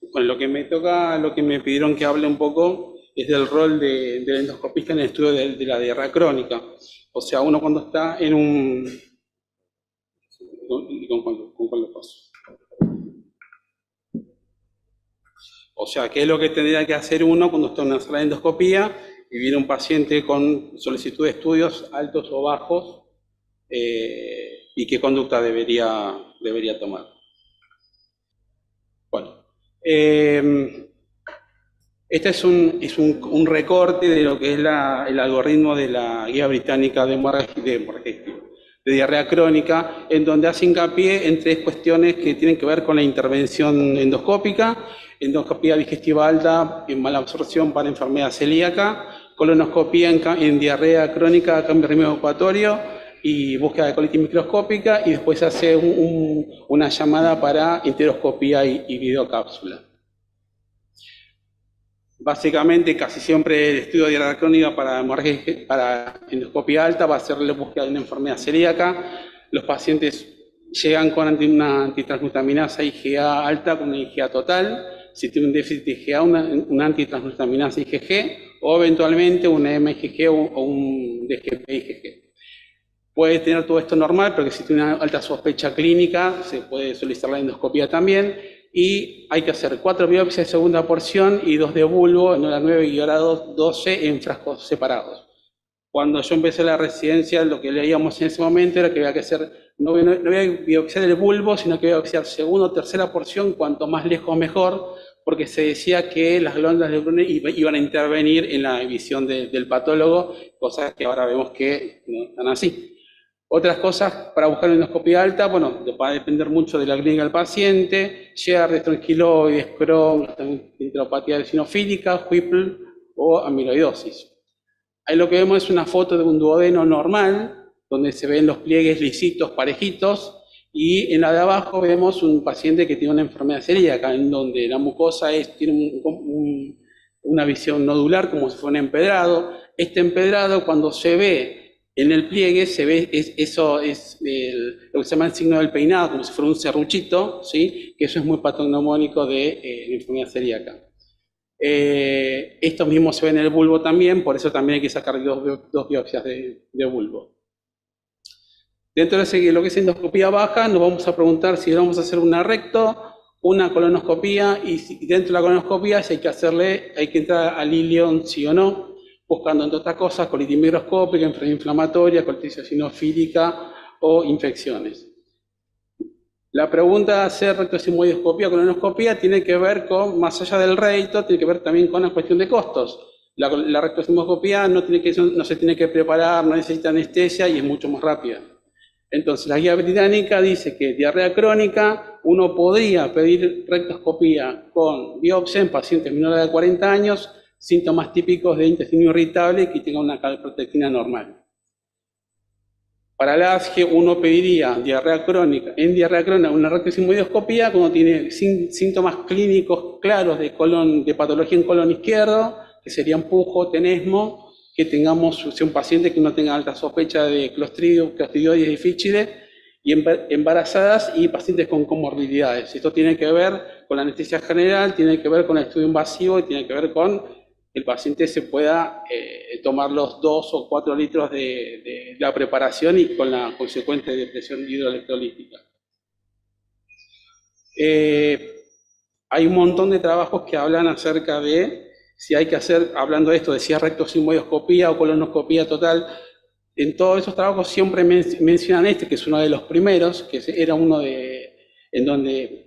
Bueno, lo que me toca, lo que me pidieron que hable un poco es del rol del endoscopista en el estudio de la diarrea crónica. O sea, uno cuando está en un... ¿Con cuál lo paso? O sea, ¿qué es lo que tendría que hacer uno cuando está en una sala de endoscopía y viene un paciente con solicitud de estudios altos o bajos y qué conducta debería tomar? Bueno, este es un recorte de lo que es el algoritmo de la guía británica de diarrea crónica, en donde hace hincapié en tres cuestiones que tienen que ver con la intervención endoscópica: endoscopía digestiva alta en mala absorción para enfermedad celíaca, colonoscopía en diarrea crónica, cambio ritmo evacuatorio y búsqueda de colitis microscópica, y después hace una llamada para enteroscopía y videocápsula. Básicamente, casi siempre el estudio de diarrea crónica para endoscopia alta va a ser la búsqueda de una enfermedad celíaca. Los pacientes llegan con una antitransglutaminasa IgA alta con una IgA total. Si tiene un déficit de IgA, una antitransglutaminasa IgG, o eventualmente una MIgG o un DGP-IgG. Puede tener todo esto normal, pero que si tiene una alta sospecha clínica, se puede solicitar la endoscopia también. Y hay que hacer 4 biopsias de segunda porción y 2 de bulbo en hora 9 y hora 12 en frascos separados. Cuando yo empecé la residencia, lo que leíamos en ese momento era que había que hacer, no había que biopsiar el bulbo, sino que había que biopsiar segunda o tercera porción, cuanto más lejos mejor, porque se decía que las glándulas de Brunner iban a intervenir en la visión del patólogo, cosas que ahora vemos que no están así. Otras cosas para buscar una endoscopia alta, bueno, va a depender mucho de la clínica del paciente: Shear, retronquiloides, Crohn, enteropatía eosinofílica, Whipple o amiloidosis. Ahí lo que vemos es una foto de un duodeno normal, donde se ven los pliegues lisitos, parejitos, y en la de abajo vemos un paciente que tiene una enfermedad celíaca, en donde la mucosa tiene una visión nodular, como si fuera un empedrado. Este empedrado, cuando se ve en el pliegue, se ve, eso es lo que se llama el signo del peinado, como si fuera un serruchito, ¿sí? Que eso es muy patognomónico de la enfermedad celíaca. Esto mismo se ve en el bulbo también, por eso también hay que sacar dos biopsias de bulbo. Dentro de lo que es endoscopía baja, nos vamos a preguntar si vamos a hacer una recto, una colonoscopía, y dentro de la colonoscopía si hay que entrar al ilion sí o no, buscando entre otras cosas colitis microscópica, enfermedad inflamatoria, colitis eosinofílica o infecciones. La pregunta de hacer rectosigmoidoscopía o colonoscopía tiene que ver con, más allá del rédito, tiene que ver también con la cuestión de costos. La rectosigmoidoscopía no se tiene que preparar, no necesita anestesia y es mucho más rápida. Entonces, la guía británica dice que diarrea crónica, uno podría pedir rectoscopía con biopsia en pacientes menores de 40 años, síntomas típicos de intestino irritable y que tenga una calprotectina normal. Para la ASGE, uno pediría en diarrea crónica una rectosigmoidoscopía cuando tiene síntomas clínicos claros de patología en colon izquierdo, que serían pujo, tenesmo, que tengamos un paciente que no tenga alta sospecha de clostridioides difficile, y embarazadas y pacientes con comorbilidades. Esto tiene que ver con la anestesia general, tiene que ver con el estudio invasivo y tiene que ver con el paciente se pueda tomar los 2 o 4 litros de la preparación y con la consecuente depresión hidroelectrolítica. Hay un montón de trabajos que hablan acerca de si hay que hacer, hablando de esto, de si es rectosigmoidoscopía o colonoscopía total. En todos esos trabajos siempre mencionan que es uno de los primeros, que era uno en donde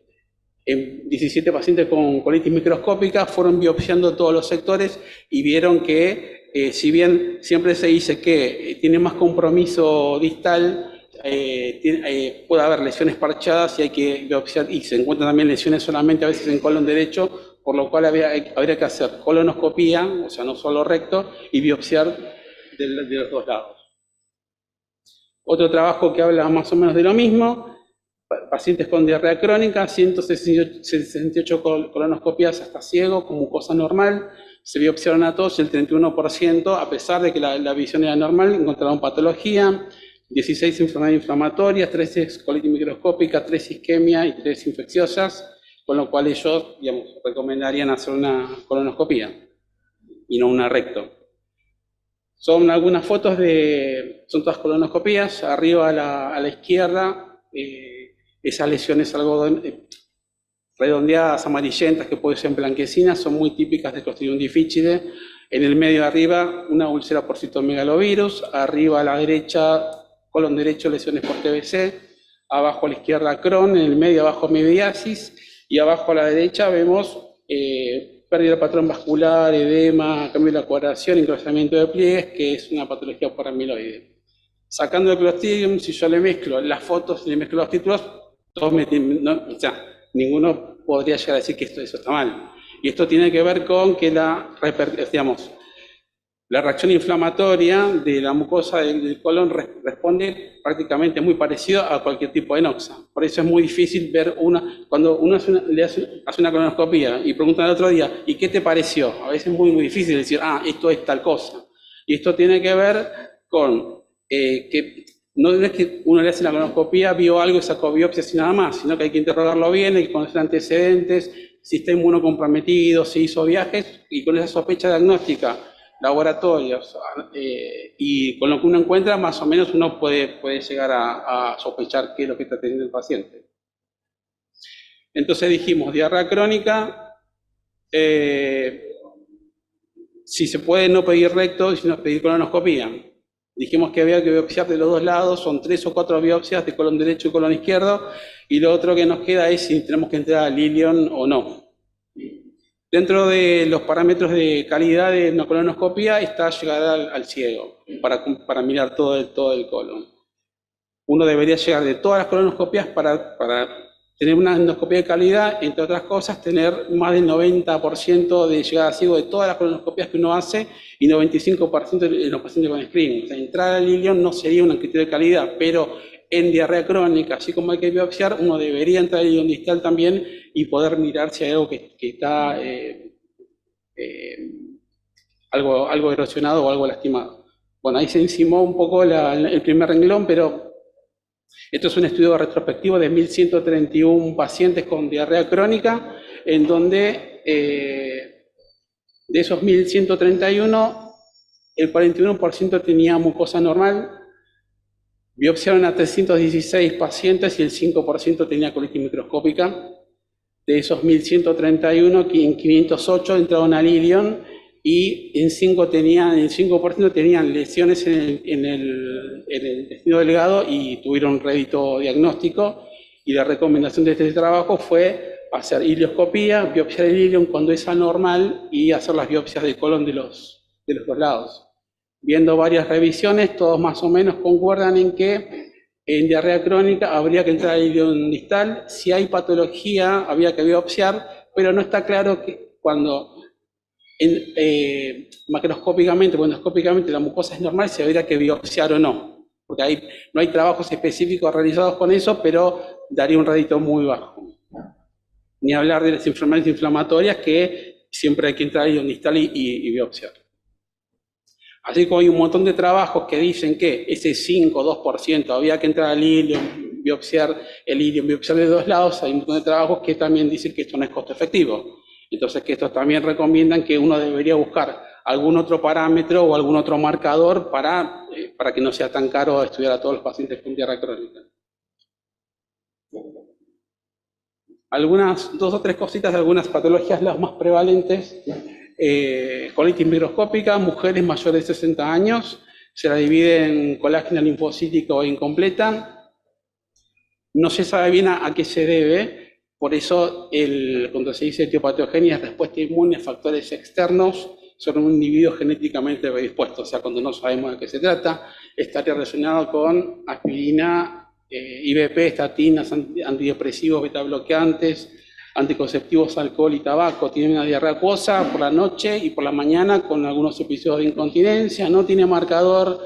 17 pacientes con colitis microscópica fueron biopsiando todos los sectores y vieron que, si bien siempre se dice que tiene más compromiso distal, puede haber lesiones parchadas y hay que biopsiar, y se encuentran también lesiones solamente a veces en colon derecho, por lo cual habría que hacer colonoscopía, o sea, no solo recto, y biopsiar de los dos lados. Otro trabajo que habla más o menos de lo mismo: pacientes con diarrea crónica, 168 colonoscopias hasta ciego, con mucosa normal, se biopsiaron a todos y el 31%, a pesar de que la visión era normal, encontraron patología, 16 enfermedades inflamatorias, 13 colitis microscópica, 3 isquemia y 3 infecciosas, con lo cual ellos, digamos, recomendarían hacer una colonoscopía y no una recto. Son algunas fotos son todas colonoscopías. Arriba a la izquierda, esas lesiones redondeadas, amarillentas, que pueden ser blanquecinas, son muy típicas de Clostridium difficile. En el medio arriba, una úlcera por citomegalovirus. Arriba a la derecha, colon derecho, lesiones por TBC. Abajo a la izquierda, Crohn. En el medio, abajo, mediasis. Y abajo a la derecha vemos pérdida del patrón vascular, edema, cambio de la coagulación, encruzamiento de pliegues, que es una patología por amiloide. Sacando el Clostridium, si yo le mezclo las fotos y le mezclo los títulos, ninguno podría llegar a decir que eso está mal. Y esto tiene que ver con que la reacción inflamatoria de la mucosa del colon responde prácticamente muy parecido a cualquier tipo de noxa. Por eso es muy difícil ver cuando uno hace una colonoscopía y pregunta al otro día, ¿y qué te pareció? A veces es muy, muy difícil decir, esto es tal cosa. Y esto tiene que ver con que no es que uno le hace la colonoscopía, vio algo y sacó biopsias y nada más, sino que hay que interrogarlo bien, hay que conocer antecedentes, si está inmunocomprometido, si hizo viajes, y con esa sospecha diagnóstica, laboratorios, y con lo que uno encuentra, más o menos uno puede llegar a sospechar qué es lo que está teniendo el paciente. Entonces dijimos, diarrea crónica, si se puede no pedir recto, sino pedir colonoscopía. Dijimos que había que biopsiar de los dos lados, son 3 o 4 biopsias de colon derecho y colon izquierdo, y lo otro que nos queda es si tenemos que entrar al ilion o no. Dentro de los parámetros de calidad de una colonoscopia está llegar al ciego, para mirar todo el colon. Uno debería llegar de todas las colonoscopias para tener una endoscopia de calidad, entre otras cosas, tener más del 90% de llegada a ciego de todas las colonoscopias que uno hace y 95% de los pacientes con screening. O sea, entrar al ilion no sería un criterio de calidad, pero en diarrea crónica, así como hay que biopsiar, uno debería entrar al ilion distal también y poder mirar si hay algo que está algo erosionado o algo lastimado. Bueno, ahí se encimó un poco el primer renglón, pero esto es un estudio retrospectivo de 1.131 pacientes con diarrea crónica, en donde de esos 1.131, el 41% tenía mucosa normal. Biopsiaron a 316 pacientes y el 5% tenía colitis microscópica. De esos 1.131, en 508 entraron al ilion y el 5% tenían lesiones en el intestino delgado y tuvieron rédito diagnóstico. Y la recomendación de este trabajo fue hacer ilioscopía, biopsiar el ilion cuando es anormal y hacer las biopsias de colon de los dos lados. Viendo varias revisiones, todos más o menos concuerdan en que en diarrea crónica habría que entrar al ilion distal. Si hay patología, habría que biopsiar, pero no está claro que cuando macroscópicamente o endoscópicamente la mucosa es normal, se habría que biopsiar o no. Porque no hay trabajos específicos realizados con eso, pero daría un rédito muy bajo. Ni hablar de las enfermedades inflamatorias, que siempre hay que entrar al ilion distal y biopsiar. Así como hay un montón de trabajos que dicen que ese 5 o 2% había que entrar al ilion, biopsiar de dos lados, hay un montón de trabajos que también dicen que esto no es costo efectivo. Entonces que estos también recomiendan que uno debería buscar algún otro parámetro o algún otro marcador para que no sea tan caro estudiar a todos los pacientes con diarrea crónica. Dos o tres cositas de algunas patologías las más prevalentes. Colitis microscópica, mujeres mayores de 60 años, se la divide en colágena linfocítica o incompleta. No se sabe bien a qué se debe, por eso cuando se dice etiopatogenia es respuesta inmune a factores externos, son un individuo genéticamente predispuesto, o sea, cuando no sabemos de qué se trata, estaría relacionado con aspirina, IBP, estatinas, antidepresivos, beta bloqueantes, anticonceptivos, alcohol y tabaco. Tiene una diarrea acuosa por la noche y por la mañana con algunos episodios de incontinencia, no tiene marcador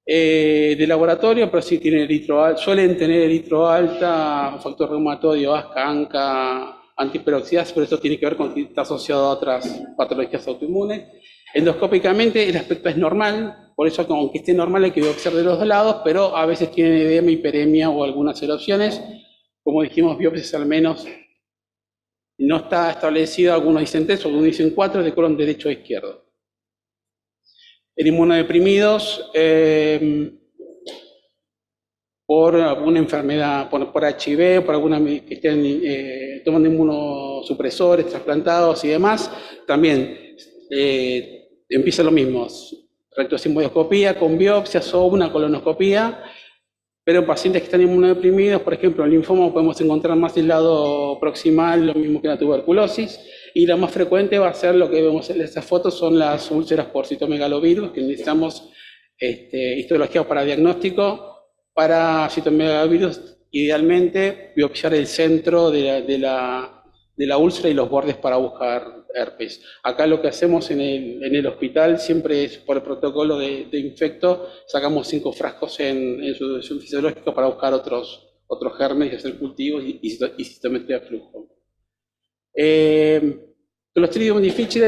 de laboratorio, pero sí tiene suelen tener eritro alta, factor reumatoide, ASCA, ANCA, antiperoxidasa, pero esto tiene que ver con que está asociado a otras patologías autoinmunes. Endoscópicamente el aspecto es normal, por eso aunque esté normal hay que biopsiar de los dos lados, pero a veces tiene edema, hiperemia o algunas erupciones. Como dijimos, biopsias al menos no está establecido, algunos dicen 3, algunos dicen 4, de colon derecho a izquierdo. En inmunodeprimidos, por alguna enfermedad, por HIV, por alguna que estén tomando inmunosupresores, trasplantados y demás, también empieza lo mismo, rectosimodioscopía con biopsias o una colonoscopía, pero en pacientes que están inmunodeprimidos, por ejemplo, en linfoma podemos encontrar más el lado proximal, lo mismo que la tuberculosis, y la más frecuente va a ser lo que vemos en estas fotos, son las úlceras por citomegalovirus, que necesitamos histología para diagnóstico. Para citomegalovirus, idealmente, biopsiar el centro de la úlcera y los bordes para buscar herpes. Acá lo que hacemos en el hospital siempre es por el protocolo de infecto, sacamos 5 frascos en su solución fisiológica para buscar otros gérmenes y hacer cultivos y citometría de flujo. Clostridium difficile,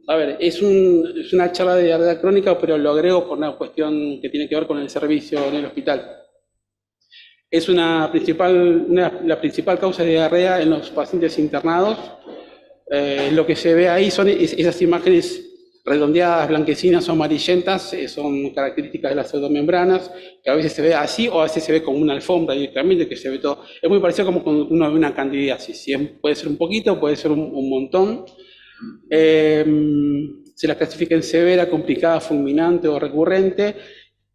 a ver, es una charla de diarrea crónica, pero lo agrego por una cuestión que tiene que ver con el servicio en el hospital. Es la principal causa de diarrea en los pacientes internados. Lo que se ve ahí son esas imágenes redondeadas, blanquecinas o amarillentas, son características de las pseudomembranas, que a veces se ve así o a veces se ve como una alfombra directamente, que se ve todo. Es muy parecido como cuando uno ve una candidiasis, puede ser un poquito, puede ser un montón. Se las clasifica en severa, complicada, fulminante o recurrente,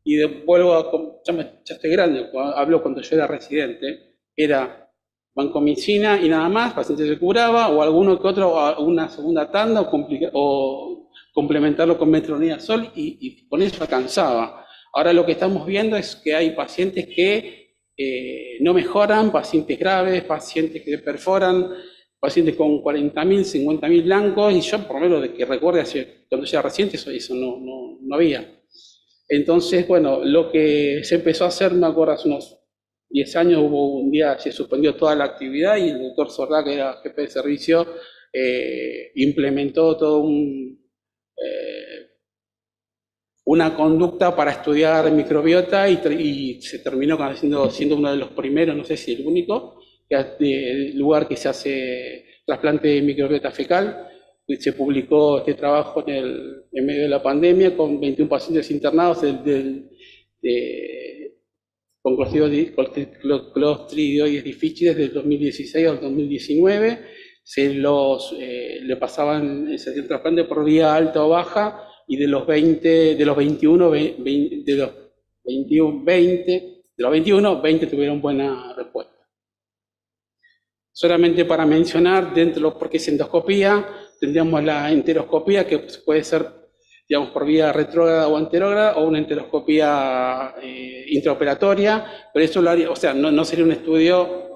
y vuelvo ya estoy grande, hablo cuando yo era residente, era vancomicina y nada más, paciente se curaba, o alguno que otro, o una segunda tanda, o complementarlo con metronidazol, y con eso alcanzaba. Ahora lo que estamos viendo es que hay pacientes que no mejoran, pacientes graves, pacientes que perforan, pacientes con 40.000, 50.000 blancos, y yo por lo menos de que recuerde cuando yo era reciente eso no había. Entonces, bueno, lo que se empezó a hacer, me acuerdo, hace unos 10 años, hubo un día, se suspendió toda la actividad y el doctor Sordá, que era jefe de servicio, implementó todo una conducta para estudiar microbiota y se terminó siendo uno de los primeros, no sé si el único, el lugar que se hace trasplante de microbiota fecal. Se publicó este trabajo en medio de la pandemia con 21 pacientes internados con Clostridioides difficile desde el 2016 al 2019. Le pasaban el trasplante por vía alta o baja, y de los 21, 20 tuvieron buena respuesta. Solamente para mencionar, porque es endoscopía, tendríamos la enteroscopía, que puede ser, digamos, por vía retrógrada o anterógrada, o una enteroscopía intraoperatoria, pero eso lo haría, o sea, no sería un estudio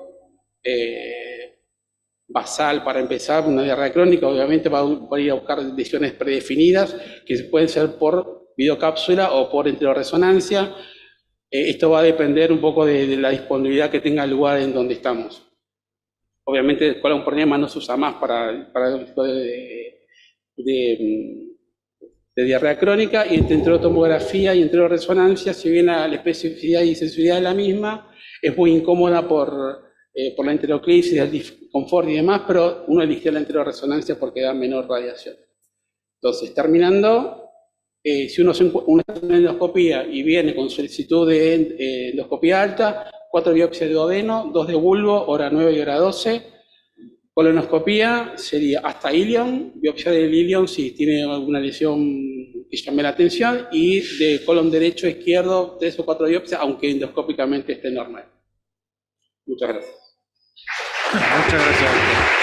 basal para empezar, una diarrea crónica. Obviamente va a ir a buscar lesiones predefinidas, que pueden ser por videocápsula o por enteroresonancia. Esto va a depender un poco de la disponibilidad que tenga el lugar en donde estamos. Obviamente el colon por edema no se usa más para el tipo de diarrea crónica, y entre enterotomografía y enteroresonancia, si bien la especificidad y sensibilidad es la misma, es muy incómoda por la enteroclisis, el disconfort y demás, pero uno eligió la enteroresonancia porque da menor radiación. Entonces, terminando, si uno hace una endoscopía y viene con solicitud de endoscopía alta, 4 biopsias de duodeno, 2 de bulbo, hora 9 y hora 12. Colonoscopía sería hasta ilion, biopsia del ilion si tiene alguna lesión que llame la atención, y de colon derecho, izquierdo, 3 o 4 biopsias, aunque endoscópicamente esté normal. Muchas gracias. Muchas gracias.